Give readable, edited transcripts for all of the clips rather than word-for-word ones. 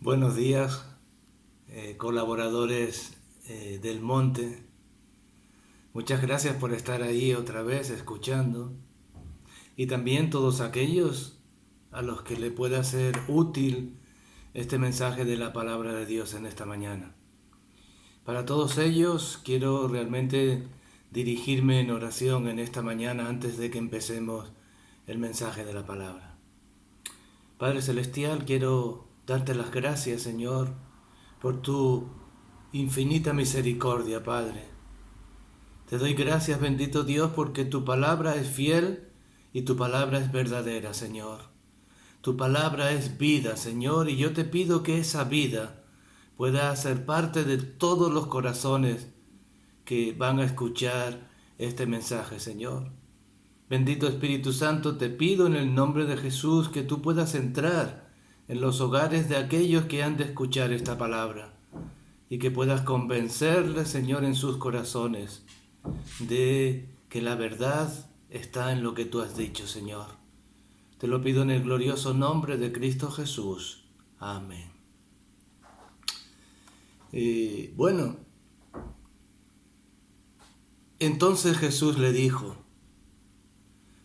Buenos días, colaboradores del Monte. Muchas gracias por estar ahí otra vez escuchando. Y también todos aquellos a los que le pueda ser útil este mensaje de la palabra de Dios en esta mañana. Para todos ellos quiero realmente dirigirme en oración en esta mañana antes de que empecemos el mensaje de la palabra. Padre Celestial, quiero darte las gracias, Señor, por tu infinita misericordia, Padre. Te doy gracias, bendito Dios, porque tu palabra es fiel y tu palabra es verdadera, Señor. Tu palabra es vida, Señor, y yo te pido que esa vida pueda ser parte de todos los corazones que van a escuchar este mensaje, Señor. Bendito Espíritu Santo, te pido en el nombre de Jesús que tú puedas entrar en los hogares de aquellos que han de escuchar esta palabra y que puedas convencerles, Señor, en sus corazones de que la verdad está en lo que tú has dicho, Señor. Te lo pido en el glorioso nombre de Cristo Jesús. Amén. Bueno, entonces Jesús le dijo: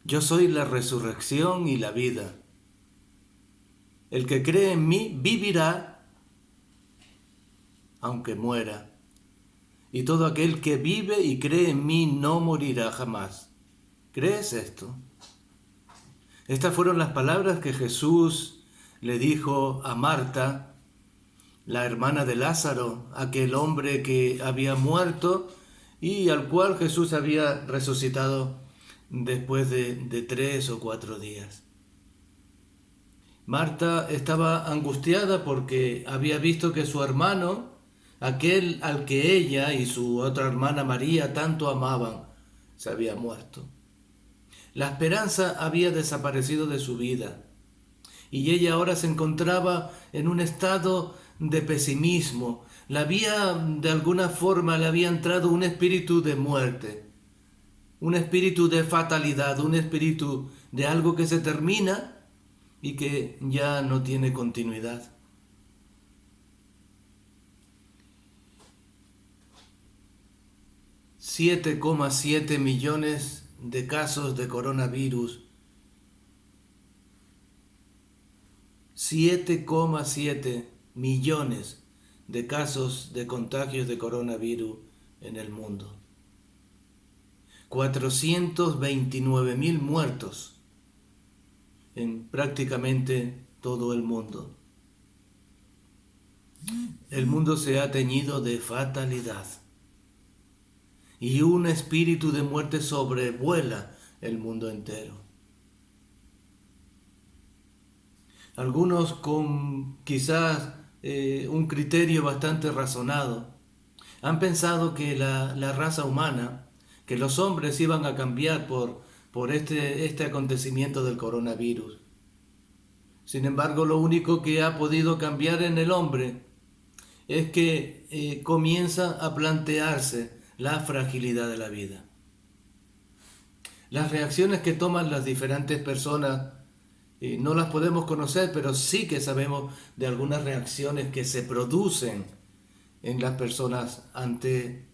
yo soy la resurrección y la vida. El que cree en mí vivirá aunque muera. Y todo aquel que vive y cree en mí no morirá jamás. ¿Crees esto? Estas fueron las palabras que Jesús le dijo a Marta, la hermana de Lázaro, aquel hombre que había muerto y al cual Jesús había resucitado después de 3 o 4 días. Marta estaba angustiada porque había visto que su hermano, aquel al que ella y su otra hermana María tanto amaban, se había muerto. La esperanza había desaparecido de su vida y ella ahora se encontraba en un estado de pesimismo. De alguna forma le había entrado un espíritu de muerte, un espíritu de fatalidad, un espíritu de algo que se termina y que ya no tiene continuidad. $7,7 millones de casos de coronavirus. 7,7 millones de casos de contagios de coronavirus en el mundo. 429.000 muertos en prácticamente todo el mundo. El mundo se ha teñido de fatalidad y un espíritu de muerte sobrevuela el mundo entero. Algunos con quizás un criterio bastante razonado han pensado que la raza humana, que los hombres iban a cambiar por este acontecimiento del coronavirus. Sin embargo, lo único que ha podido cambiar en el hombre es que comienza a plantearse la fragilidad de la vida. Las reacciones que toman las diferentes personas no las podemos conocer, pero sí que sabemos de algunas reacciones que se producen en las personas ante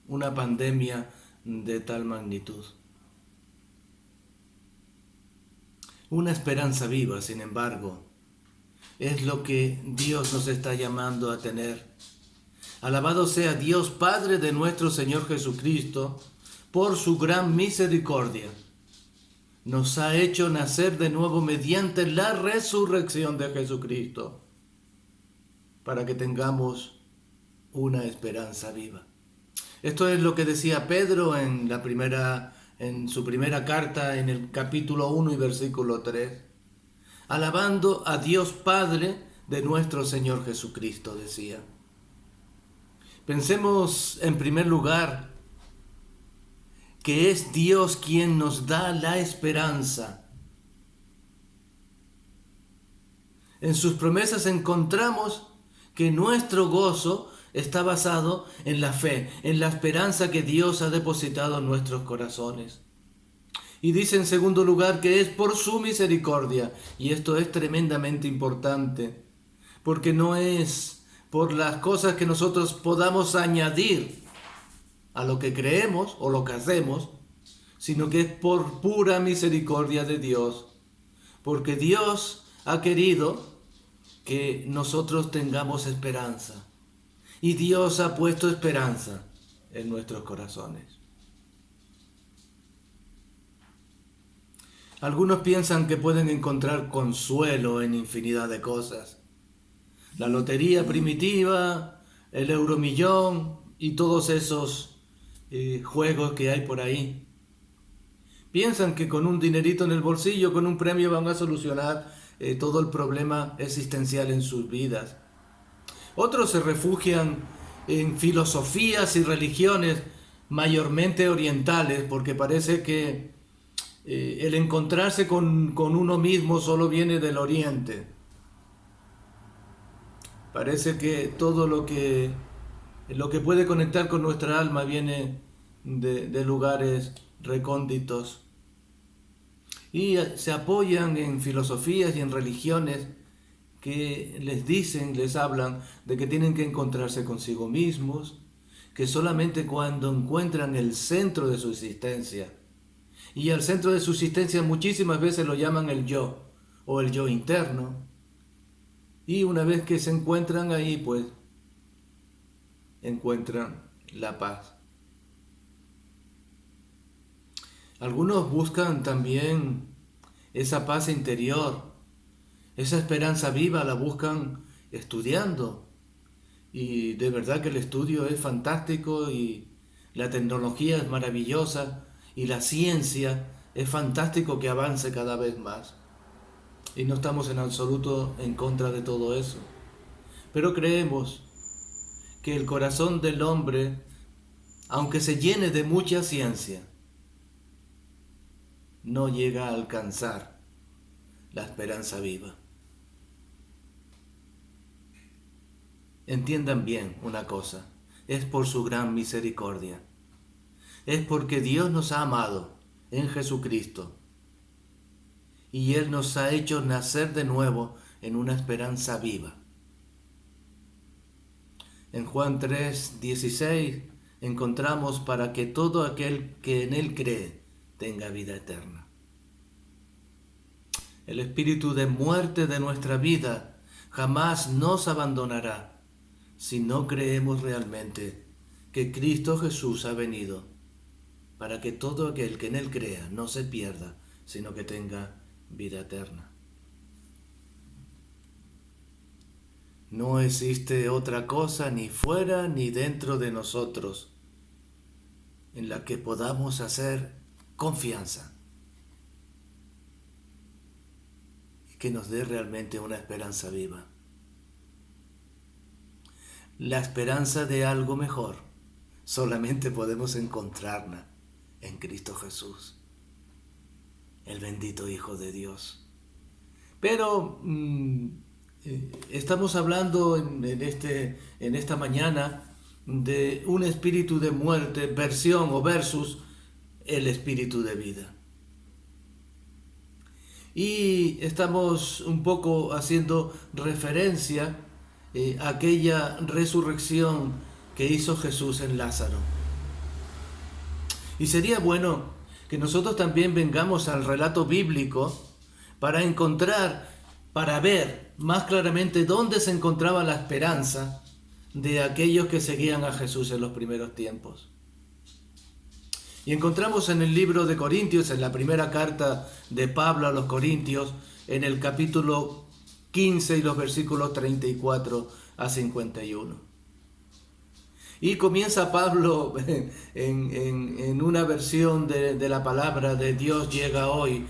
una pandemia de tal magnitud. Una esperanza viva, sin embargo, es lo que Dios nos está llamando a tener. Alabado sea Dios Padre de nuestro Señor Jesucristo, por su gran misericordia. Nos ha hecho nacer de nuevo mediante la resurrección de Jesucristo, para que tengamos una esperanza viva. Esto es lo que decía Pedro en su primera carta, en el capítulo 1 y versículo 3. Alabando a Dios Padre de nuestro Señor Jesucristo, decía. Pensemos en primer lugar que es Dios quien nos da la esperanza. En sus promesas encontramos que nuestro gozo está basado en la fe, en la esperanza que Dios ha depositado en nuestros corazones. Y dice en segundo lugar que es por su misericordia, y esto es tremendamente importante, porque no es por las cosas que nosotros podamos añadir a lo que creemos o lo que hacemos, sino que es por pura misericordia de Dios, porque Dios ha querido que nosotros tengamos esperanza, y Dios ha puesto esperanza en nuestros corazones. Algunos piensan que pueden encontrar consuelo en infinidad de cosas. La lotería primitiva, el euromillón y todos esos juegos que hay por ahí. Piensan que con un dinerito en el bolsillo, con un premio, van a solucionar todo el problema existencial en sus vidas. Otros se refugian en filosofías y religiones mayormente orientales, porque parece que el encontrarse con uno mismo solo viene del oriente. Parece que todo lo que puede conectar con nuestra alma viene de lugares recónditos. Y se apoyan en filosofías y en religiones que les hablan de que tienen que encontrarse consigo mismos, que solamente cuando encuentran el centro de su existencia, y al centro de su existencia muchísimas veces lo llaman el yo, o el yo interno, y una vez que se encuentran ahí, pues encuentran la paz. Algunos buscan también esa paz interior, esa esperanza viva, la buscan estudiando. Y de verdad que el estudio es fantástico y la tecnología es maravillosa y la ciencia es fantástico que avance cada vez más. Y no estamos en absoluto en contra de todo eso. Pero creemos que el corazón del hombre, aunque se llene de mucha ciencia, no llega a alcanzar la esperanza viva. Entiendan bien una cosa, es por su gran misericordia. Es porque Dios nos ha amado en Jesucristo y Él nos ha hecho nacer de nuevo en una esperanza viva. En Juan 3:16 encontramos para que todo aquel que en Él cree tenga vida eterna. El espíritu de muerte de nuestra vida jamás nos abandonará si no creemos realmente que Cristo Jesús ha venido para que todo aquel que en Él crea no se pierda, sino que tenga vida eterna. No existe otra cosa ni fuera ni dentro de nosotros en la que podamos hacer confianza y que nos dé realmente una esperanza viva. La esperanza de algo mejor solamente podemos encontrarla en Cristo Jesús, el bendito Hijo de Dios. Pero estamos hablando en esta mañana de un espíritu de muerte, versión o versus el espíritu de vida. Y estamos un poco haciendo referencia a aquella resurrección que hizo Jesús en Lázaro. Y sería bueno que nosotros también vengamos al relato bíblico para ver más claramente dónde se encontraba la esperanza de aquellos que seguían a Jesús en los primeros tiempos. Y encontramos en el libro de Corintios, en la primera carta de Pablo a los Corintios, en el capítulo 15 y los versículos 34 a 51. Y comienza Pablo en una versión de la palabra de Dios llega hoy,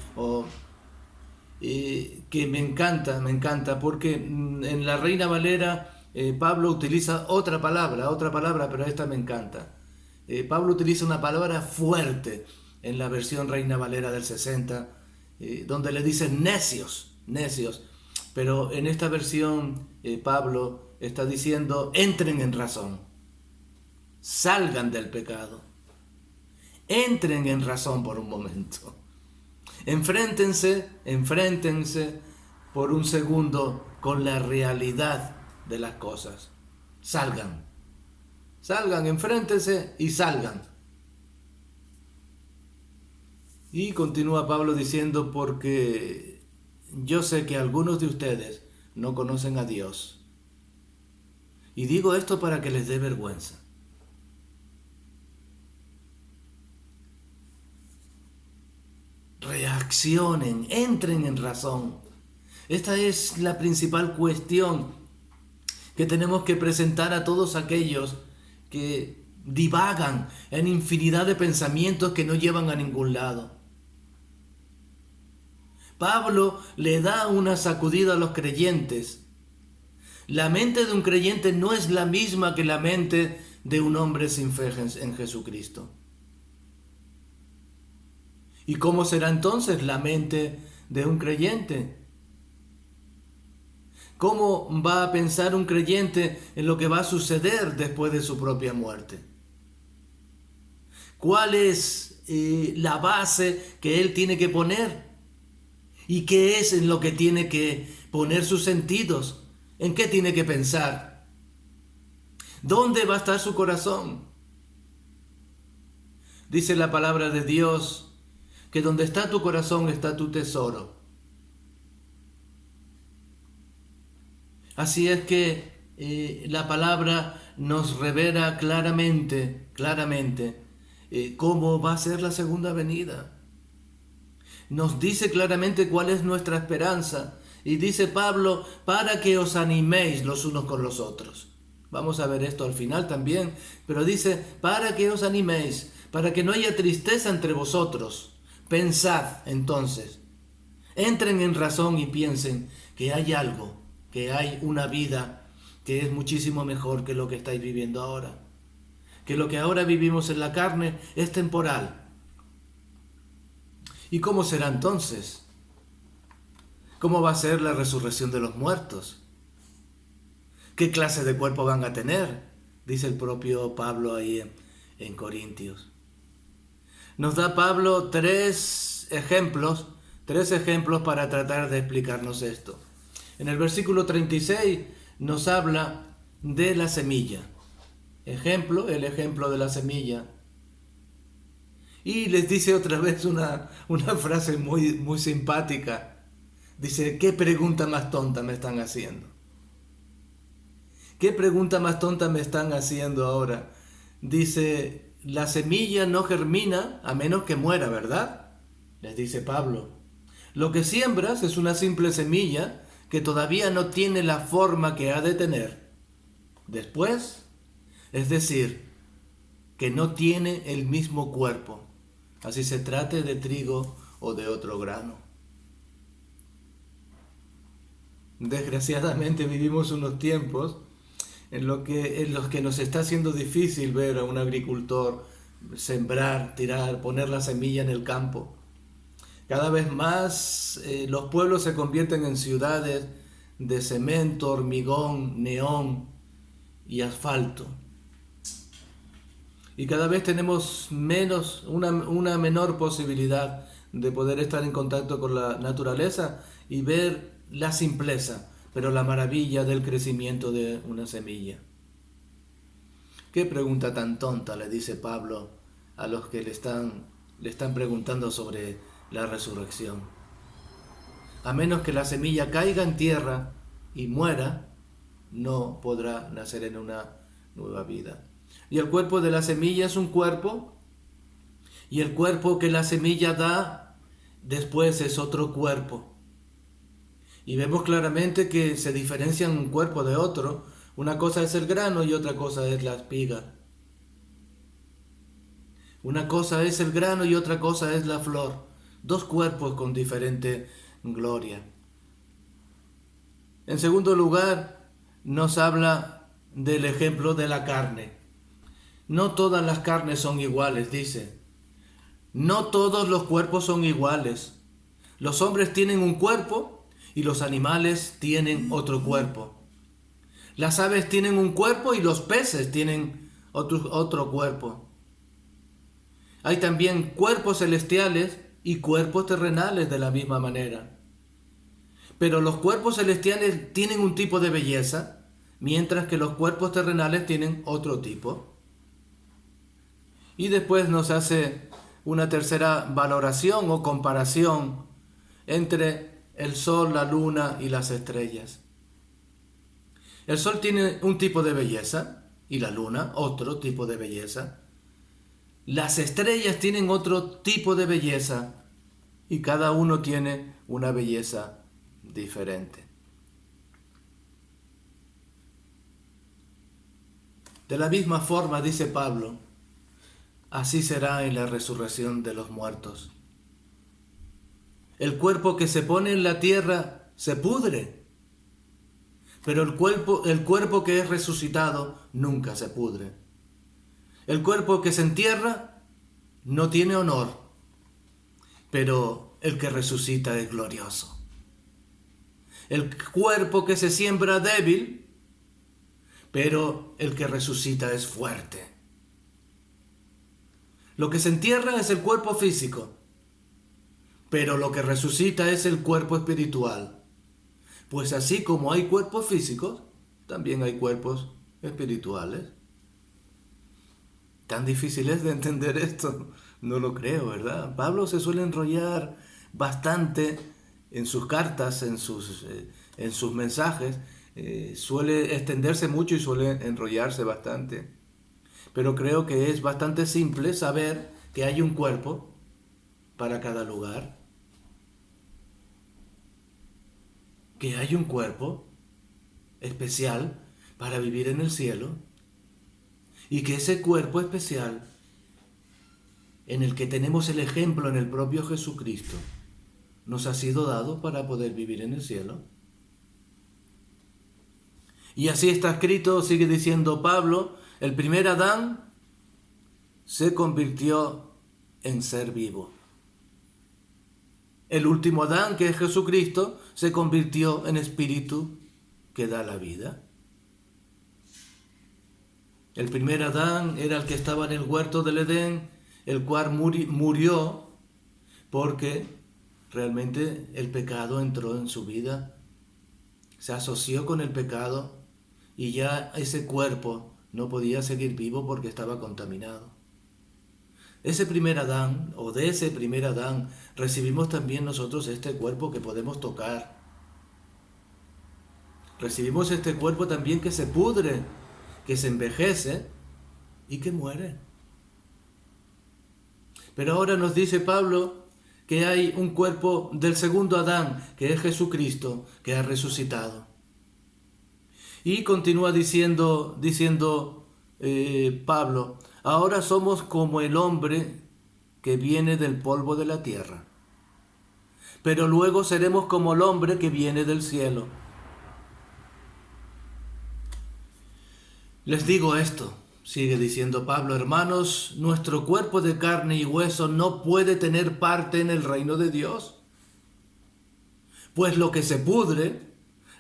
que me encanta, porque en la Reina Valera Pablo utiliza otra palabra, pero esta me encanta. Pablo utiliza una palabra fuerte en la versión Reina Valera del 60, donde le dice necios, pero en esta versión Pablo está diciendo entren en razón, salgan del pecado, entren en razón por un momento, enfréntense por un segundo con la realidad de las cosas. Salgan. Salgan, enfréntense y salgan. Y continúa Pablo diciendo, porque yo sé que algunos de ustedes no conocen a Dios. Y digo esto para que les dé vergüenza. Reaccionen, entren en razón. Esta es la principal cuestión que tenemos que presentar a todos aquellos que divagan en infinidad de pensamientos que no llevan a ningún lado. Pablo le da una sacudida a los creyentes. La mente de un creyente no es la misma que la mente de un hombre sin fe en Jesucristo. ¿Y cómo será entonces la mente de un creyente? ¿Cómo va a pensar un creyente en lo que va a suceder después de su propia muerte? ¿Cuál es la base que él tiene que poner? ¿Y qué es en lo que tiene que poner sus sentidos? ¿En qué tiene que pensar? ¿Dónde va a estar su corazón? Dice la palabra de Dios que donde está tu corazón está tu tesoro. Así es que la palabra nos revela claramente cómo va a ser la segunda venida. Nos dice claramente cuál es nuestra esperanza. Y dice Pablo, para que os animéis los unos con los otros. Vamos a ver esto al final también, pero dice, para que os animéis, para que no haya tristeza entre vosotros. Pensad entonces, entren en razón y piensen que hay algo, que hay una vida que es muchísimo mejor que lo que estáis viviendo ahora. Que lo que ahora vivimos en la carne es temporal. ¿Y cómo será entonces? ¿Cómo va a ser la resurrección de los muertos? ¿Qué clase de cuerpo van a tener? Dice el propio Pablo ahí en Corintios. Nos da Pablo tres ejemplos para tratar de explicarnos esto. En el versículo 36 nos habla de la semilla. El ejemplo de la semilla. Y les dice otra vez una frase muy simpática. Dice, ¿qué pregunta más tonta me están haciendo? ¿Qué pregunta más tonta me están haciendo ahora? Dice, la semilla no germina a menos que muera, ¿verdad? Les dice Pablo. Lo que siembras es una simple semilla que todavía no tiene la forma que ha de tener. Después, es decir, que no tiene el mismo cuerpo, así se trate de trigo o de otro grano. Desgraciadamente vivimos unos tiempos en los que nos está haciendo difícil ver a un agricultor sembrar, tirar, poner la semilla en el campo. Cada vez más los pueblos se convierten en ciudades de cemento, hormigón, neón y asfalto. Y cada vez tenemos una menor posibilidad de poder estar en contacto con la naturaleza y ver la simpleza, pero la maravilla del crecimiento de una semilla. ¿Qué pregunta tan tonta?, le dice Pablo a los que le están preguntando sobre la resurrección. A menos que la semilla caiga en tierra y muera, no podrá nacer en una nueva vida. Y el cuerpo de la semilla es un cuerpo, y el cuerpo que la semilla da después es otro cuerpo. Y vemos claramente que se diferencian un cuerpo de otro. Una cosa es el grano y otra cosa es la espiga. Una cosa es el grano y otra cosa es la flor. Dos cuerpos con diferente gloria. En segundo lugar, nos habla del ejemplo de la carne. No todas las carnes son iguales, dice. No todos los cuerpos son iguales. Los hombres tienen un cuerpo y los animales tienen otro cuerpo. Las aves tienen un cuerpo y los peces tienen otro cuerpo. Hay también cuerpos celestiales y cuerpos terrenales de la misma manera. Pero los cuerpos celestiales tienen un tipo de belleza, mientras que los cuerpos terrenales tienen otro tipo. Y después nos hace una tercera valoración o comparación entre el sol, la luna y las estrellas. El sol tiene un tipo de belleza y la luna otro tipo de belleza. Las estrellas tienen otro tipo de belleza y cada uno tiene una belleza diferente. De la misma forma, dice Pablo, así será en la resurrección de los muertos. El cuerpo que se pone en la tierra se pudre, pero el cuerpo que es resucitado nunca se pudre. El cuerpo que se entierra no tiene honor, pero el que resucita es glorioso. El cuerpo que se siembra débil, pero el que resucita es fuerte. Lo que se entierra es el cuerpo físico, pero lo que resucita es el cuerpo espiritual. Pues así como hay cuerpos físicos, también hay cuerpos espirituales. ¿Tan difícil es de entender esto? No lo creo, ¿verdad? Pablo se suele enrollar bastante en sus cartas, en sus mensajes. Suele extenderse mucho y suele enrollarse bastante. Pero creo que es bastante simple saber que hay un cuerpo para cada lugar. Que hay un cuerpo especial para vivir en el cielo. Y que ese cuerpo especial, en el que tenemos el ejemplo en el propio Jesucristo, nos ha sido dado para poder vivir en el cielo. Y así está escrito, sigue diciendo Pablo, el primer Adán se convirtió en ser vivo. El último Adán, que es Jesucristo, se convirtió en espíritu que da la vida. El primer Adán era el que estaba en el huerto del Edén, el cual murió porque realmente el pecado entró en su vida, se asoció con el pecado y ya ese cuerpo no podía seguir vivo porque estaba contaminado. Ese primer Adán, o de ese primer Adán, recibimos también nosotros este cuerpo que podemos tocar. Recibimos este cuerpo también que se pudre, que se envejece y que muere. Pero ahora nos dice Pablo que hay un cuerpo del segundo Adán, que es Jesucristo, que ha resucitado. Y continúa diciendo Pablo, ahora somos como el hombre que viene del polvo de la tierra, pero luego seremos como el hombre que viene del cielo. Les digo esto, sigue diciendo Pablo, hermanos, nuestro cuerpo de carne y hueso no puede tener parte en el reino de Dios. Pues lo que se pudre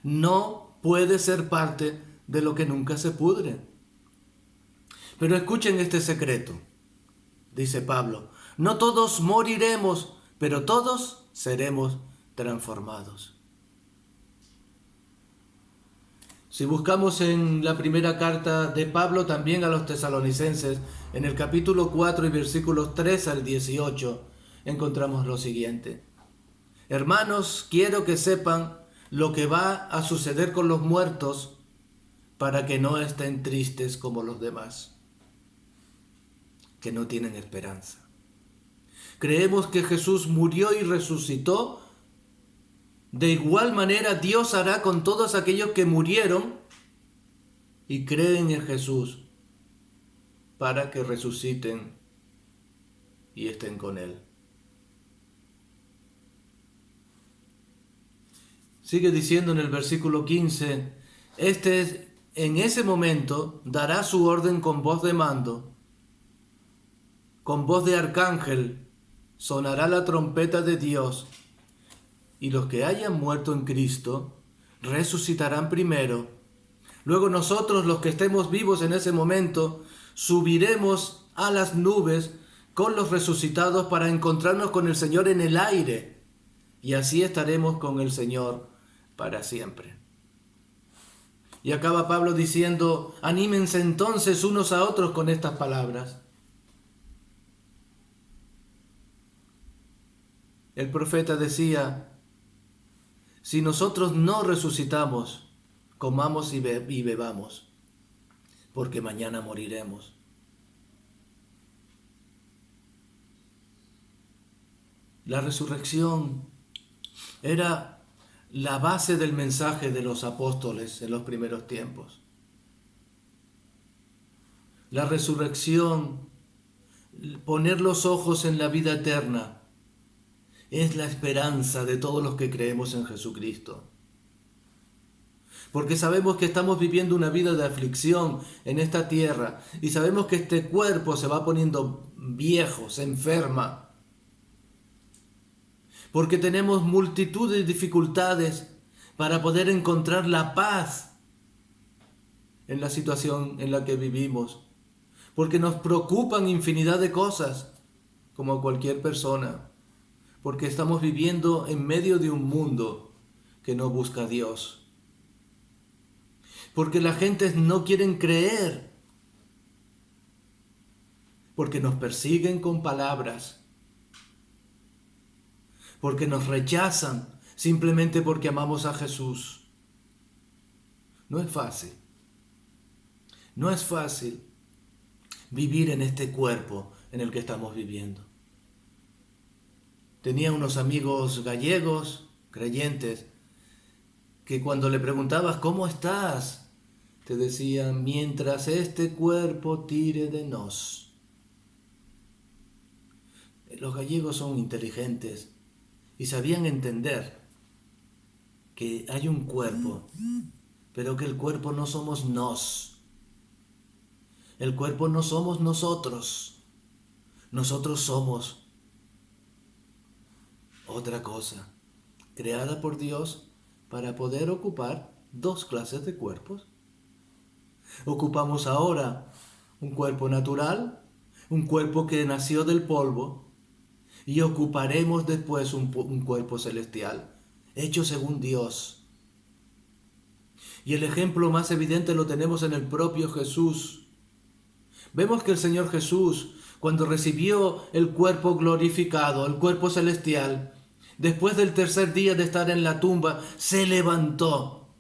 no puede ser parte de lo que nunca se pudre. Pero escuchen este secreto, dice Pablo, no todos moriremos, pero todos seremos transformados. Si buscamos en la primera carta de Pablo también a los tesalonicenses, en el capítulo 4 y versículos 3 al 18, encontramos lo siguiente. Hermanos, quiero que sepan lo que va a suceder con los muertos para que no estén tristes como los demás, que no tienen esperanza. Creemos que Jesús murió y resucitó. De igual manera Dios hará con todos aquellos que murieron y creen en Jesús para que resuciten y estén con Él. Sigue diciendo en el versículo 15, en ese momento dará su orden con voz de mando, con voz de arcángel, sonará la trompeta de Dios. Y los que hayan muerto en Cristo resucitarán primero. Luego nosotros, los que estemos vivos en ese momento, subiremos a las nubes con los resucitados para encontrarnos con el Señor en el aire. Y así estaremos con el Señor para siempre. Y acaba Pablo diciendo, anímense entonces unos a otros con estas palabras. El profeta decía, si nosotros no resucitamos, comamos y bebamos, porque mañana moriremos. La resurrección era la base del mensaje de los apóstoles en los primeros tiempos. La resurrección, poner los ojos en la vida eterna, es la esperanza de todos los que creemos en Jesucristo. Porque sabemos que estamos viviendo una vida de aflicción en esta tierra y sabemos que este cuerpo se va poniendo viejo, se enferma. Porque tenemos multitud de dificultades para poder encontrar la paz en la situación en la que vivimos. Porque nos preocupan infinidad de cosas, como cualquier persona. Porque estamos viviendo en medio de un mundo que no busca a Dios. Porque la gente no quiere creer. Porque nos persiguen con palabras. Porque nos rechazan simplemente porque amamos a Jesús. No es fácil. No es fácil vivir en este cuerpo en el que estamos viviendo. Tenía unos amigos gallegos, creyentes, que cuando le preguntabas ¿cómo estás?, te decían mientras este cuerpo tire de nos. Los gallegos son inteligentes y sabían entender que hay un cuerpo, pero que el cuerpo no somos nos. El cuerpo no somos nosotros. Nosotros somos otra cosa, creada por Dios para poder ocupar dos clases de cuerpos. Ocupamos ahora un cuerpo natural, un cuerpo que nació del polvo, y ocuparemos después un cuerpo celestial, hecho según Dios. Y el ejemplo más evidente lo tenemos en el propio Jesús. Vemos que el Señor Jesús, cuando recibió el cuerpo glorificado, el cuerpo celestial, después del tercer día de estar en la tumba, se levantó.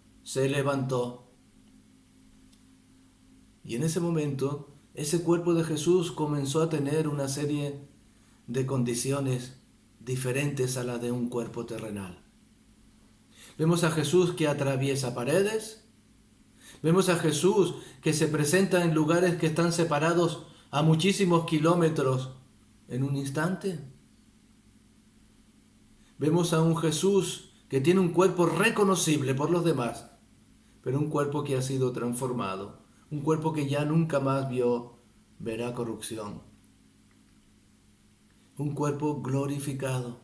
Y en ese momento, ese cuerpo de Jesús comenzó a tener una serie de condiciones diferentes a la de un cuerpo terrenal. Vemos a Jesús que atraviesa paredes. Vemos a Jesús que se presenta en lugares que están separados a muchísimos kilómetros en un instante. Vemos a un Jesús que tiene un cuerpo reconocible por los demás, pero un cuerpo que ha sido transformado, un cuerpo que ya nunca más verá corrupción. Un cuerpo glorificado.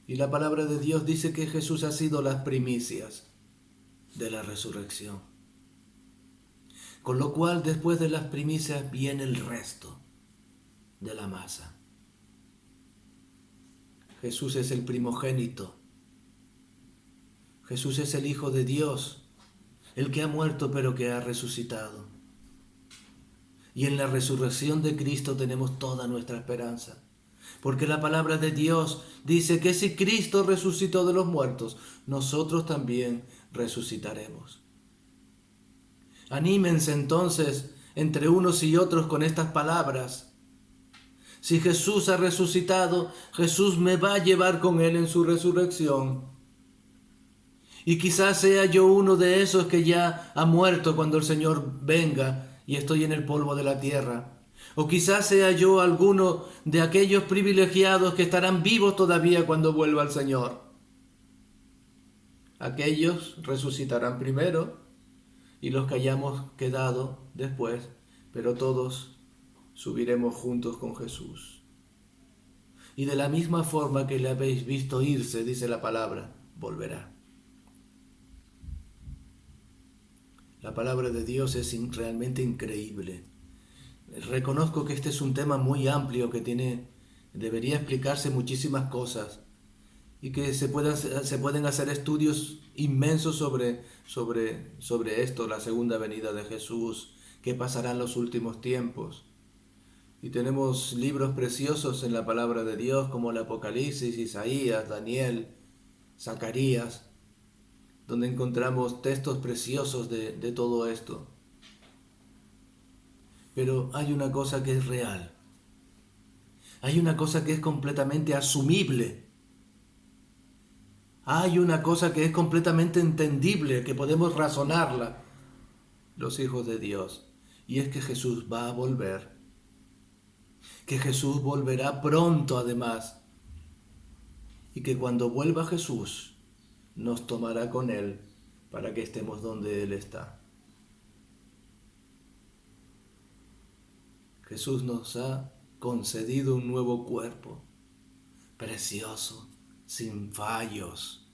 Y la palabra de Dios dice que Jesús ha sido las primicias de la resurrección. Con lo cual, después de las primicias viene el resto de la masa. Jesús es el primogénito. Jesús es el Hijo de Dios, el que ha muerto pero que ha resucitado. Y en la resurrección de Cristo tenemos toda nuestra esperanza. Porque la palabra de Dios dice que si Cristo resucitó de los muertos, nosotros también resucitaremos. Anímense entonces entre unos y otros con estas palabras. Si Jesús ha resucitado, Jesús me va a llevar con Él en su resurrección. Y quizás sea yo uno de esos que ya ha muerto cuando el Señor venga y estoy en el polvo de la tierra. O quizás sea yo alguno de aquellos privilegiados que estarán vivos todavía cuando vuelva el Señor. Aquellos resucitarán primero y los que hayamos quedado después, pero todos subiremos juntos con Jesús. Y de la misma forma que le habéis visto irse, dice la palabra, volverá. La palabra de Dios es realmente increíble. Reconozco que este es un tema muy amplio que debería explicarse muchísimas cosas, y que se pueden hacer estudios inmensos sobre esto, la segunda venida de Jesús, qué pasará en los últimos tiempos. Y tenemos libros preciosos en la palabra de Dios como el Apocalipsis, Isaías, Daniel, Zacarías, donde encontramos textos preciosos de todo esto. Pero hay una cosa que es real. Hay una cosa que es completamente asumible. Hay una cosa que es completamente entendible, que podemos razonarla, los hijos de Dios. Y es que Jesús va a volver. Que Jesús volverá pronto además. Y que cuando vuelva Jesús, nos tomará con Él para que estemos donde Él está. Jesús nos ha concedido un nuevo cuerpo, precioso, sin fallos.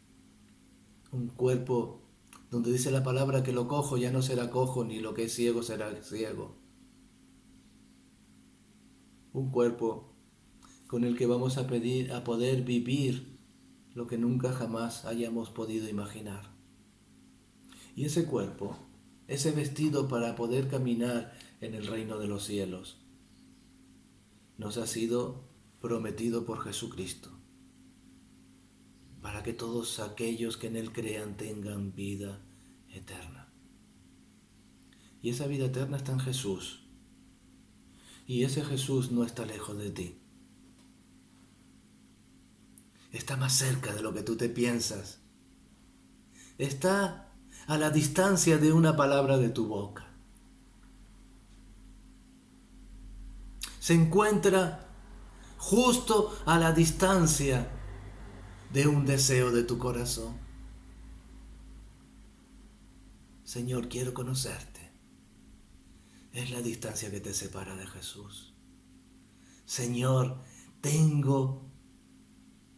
Un cuerpo donde dice la palabra que lo cojo ya no será cojo, ni lo que es ciego será ciego. Un cuerpo con el que vamos a poder vivir lo que nunca jamás hayamos podido imaginar. Y ese cuerpo, ese vestido para poder caminar en el reino de los cielos, nos ha sido prometido por Jesucristo, para que todos aquellos que en Él crean tengan vida eterna. Y esa vida eterna está en Jesús. Y ese Jesús no está lejos de ti. Está más cerca de lo que tú te piensas. Está a la distancia de una palabra de tu boca. Se encuentra justo a la distancia de un deseo de tu corazón. Señor, quiero conocerte. Es la distancia que te separa de Jesús. Señor, tengo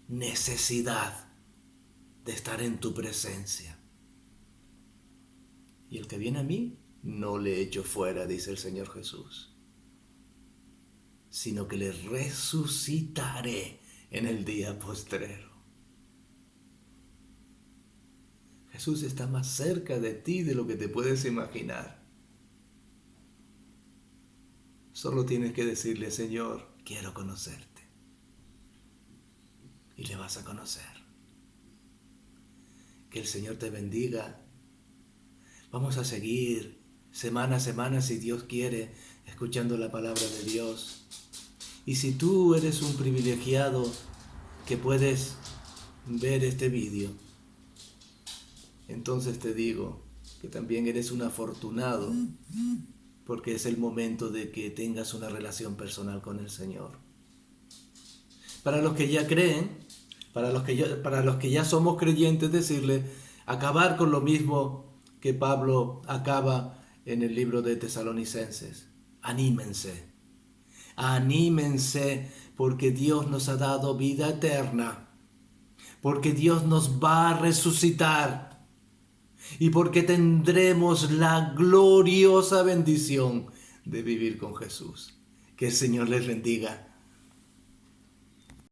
necesidad de estar en tu presencia. Y el que viene a mí, no le echo fuera, dice el Señor Jesús, sino que le resucitaré en el día postrero. Jesús está más cerca de ti de lo que te puedes imaginar. Solo tienes que decirle, Señor, quiero conocerte. Y le vas a conocer. Que el Señor te bendiga. Vamos a seguir semana a semana, si Dios quiere, escuchando la palabra de Dios. Y si tú eres un privilegiado que puedes ver este vídeo, entonces te digo que también eres un afortunado, porque es el momento de que tengas una relación personal con el Señor. Para los que ya creen, para los que ya somos creyentes, decirle, acabar con lo mismo que Pablo acaba en el libro de Tesalonicenses. Anímense, porque Dios nos ha dado vida eterna, porque Dios nos va a resucitar y porque tendremos la gloriosa bendición de vivir con Jesús. Que el Señor les bendiga